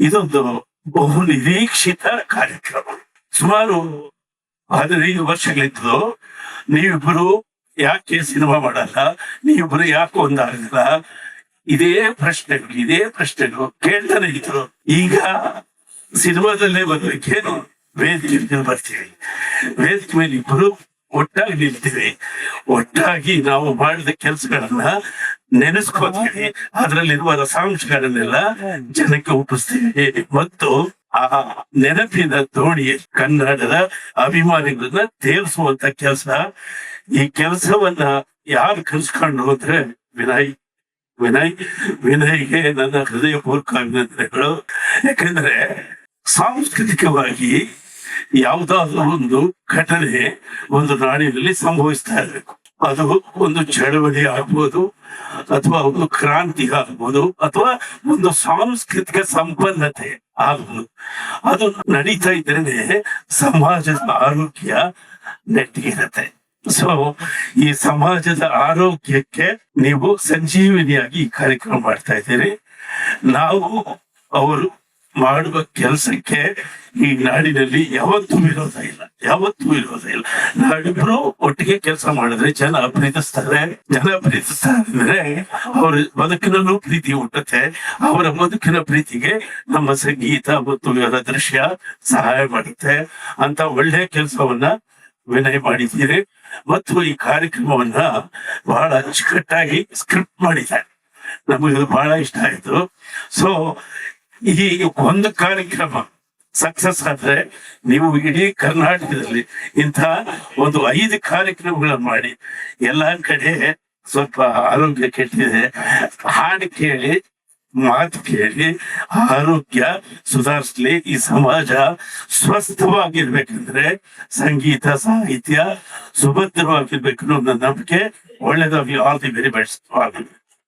ಇದೊಂದು ಬಹು ನಿರೀಕ್ಷಿತ ಕಾರ್ಯಕ್ರಮ. ಸುಮಾರು 15 ವರ್ಷಗಳಿದ್ದು ನೀವಿಬ್ರು ಯಾಕೆ ಸಿನಿಮಾ ಮಾಡಲ್ಲ, ನೀವಿಬ್ರು ಯಾಕೆ ಒಂದಾಗಲ್ಲ, ಇದೇ ಪ್ರಶ್ನೆಗಳು ಕೇಳ್ತಾನೆ ಇದ್ರು. ಈಗ ಸಿನಿಮಾದಲ್ಲೇ ಬರ್ಬೇಕೇನು, ವೇದಿಕೆ ಬರ್ತೀವಿ, ವೇದಿಕೆ ಮೇಲೆ ಇಬ್ರು ಒಟ್ಟಾಗಿ ನಿಲ್ತೀವಿ, ಒಟ್ಟಾಗಿ ನಾವು ಮಾಡಿದ ಕೆಲಸಗಳನ್ನ ನೆನೆಸ್ಕೋತೀವಿ, ಅದರಲ್ಲಿರುವ ರಸಾಂಶಗಳನ್ನೆಲ್ಲ ಜನಕ್ಕೆ ಒಪ್ಪಿಸ್ತೀವಿ ಮತ್ತು ಆ ನೆನಪಿನ ದೋಣಿ ಕನ್ನಡದ ಅಭಿಮಾನಿಗಳನ್ನ ತೇಲ್ಸುವಂತ ಕೆಲಸ. ಈ ಕೆಲಸವನ್ನ ಯಾರು ಕಲ್ಸ್ಕೊಂಡು ಹೋದ್ರೆ ವಿನಯ್ಗೆ ನನ್ನ ಹೃದಯಪೂರ್ವಕ ಅಭಿನಂದನೆಗಳು. ಯಾಕಂದ್ರೆ ಸಾಂಸ್ಕೃತಿಕವಾಗಿ ಯಾವುದಾದ್ರೂ ಒಂದು ಘಟನೆ ಒಂದು ನಾಡಿನಲ್ಲಿ ಸಂಭವಿಸ್ತಾ ಇರಬೇಕು. ಅದು ಒಂದು ಚಳವಳಿ ಆಗ್ಬೋದು, ಅಥವಾ ಒಂದು ಕ್ರಾಂತಿ ಆಗ್ಬೋದು, ಅಥವಾ ಒಂದು ಸಾಂಸ್ಕೃತಿಕ ಸಂಪನ್ನತೆ ಆಗ್ಬೋದು. ಅದು ನಡೀತಾ ಇದ್ರೇನೆ ಸಮಾಜದ ಆರೋಗ್ಯ ನೆಟ್ಟಿಗಿರತ್ತೆ. ಸೊ ಈ ಸಮಾಜದ ಆರೋಗ್ಯಕ್ಕೆ ನೀವು ಸಂಜೀವಿನಿಯಾಗಿ ಈ ಕಾರ್ಯಕ್ರಮ ಮಾಡ್ತಾ ಇದ್ದೀರಿ. ನಾವು ಅವರು ಮಾಡುವ ಕೆಲಸಕ್ಕೆ ಈ ನಾಡಿನಲ್ಲಿ ಯಾವತ್ತೂ ವಿರೋಧ ಇಲ್ಲ. ನಾವಿಬ್ರು ಒಟ್ಟಿಗೆ ಕೆಲಸ ಮಾಡಿದ್ರೆ ಜನ ಪ್ರೀತಿಸ್ತಾರೆ ಅಂದ್ರೆ ಅವ್ರ ಬದುಕಿನಲ್ಲೂ ಪ್ರೀತಿ ಹುಟ್ಟುತ್ತೆ. ಅವರ ಬದುಕಿನ ಪ್ರೀತಿಗೆ ನಮ್ಮ ಸಂಗೀತ ಮತ್ತು ಇವರ ದೃಶ್ಯ ಸಹಾಯ ಮಾಡುತ್ತೆ ಅಂತ ಒಳ್ಳೆ ಕೆಲಸವನ್ನ ವಿನಯ್ ಮಾಡಿದ್ದೀರಿ. ಮತ್ತು ಈ ಕಾರ್ಯಕ್ರಮವನ್ನ ಬಹಳ ಅಚ್ಚುಕಟ್ಟಾಗಿ ಸ್ಕ್ರಿಪ್ಟ್ ಮಾಡಿದ್ದಾರೆ. ನಮಗೆ ಬಹಳ ಇಷ್ಟ ಆಯ್ತು. ಸೊ ಈ ಒಂದು ಕಾರ್ಯಕ್ರಮ ಸಕ್ಸಸ್ ಆದ್ರೆ ನೀವು ಇಡೀ ಕರ್ನಾಟಕದಲ್ಲಿ ಇಂಥ ಒಂದು 5 ಕಾರ್ಯಕ್ರಮಗಳನ್ನು ಮಾಡಿ. ಎಲ್ಲಾ ಕಡೆ ಸ್ವಲ್ಪ ಆರೋಗ್ಯ ಕೆಟ್ಟಿದೆ, ಹಾಡು ಕೇಳಿ ಮಾತು ಕೇಳಿ ಆರೋಗ್ಯ ಸುಧಾರಿಸ್ಲಿ. ಈ ಸಮಾಜ ಸ್ವಸ್ಥವಾಗಿರ್ಬೇಕಂದ್ರೆ ಸಂಗೀತ ಸಾಹಿತ್ಯ ಸುಭದ್ರವಾಗಿರ್ಬೇಕು ಅನ್ನೋ ನನ್ನ ನಂಬಿಕೆ. ಒಳ್ಳೆದಾಗ್ಲಿ. All the very best.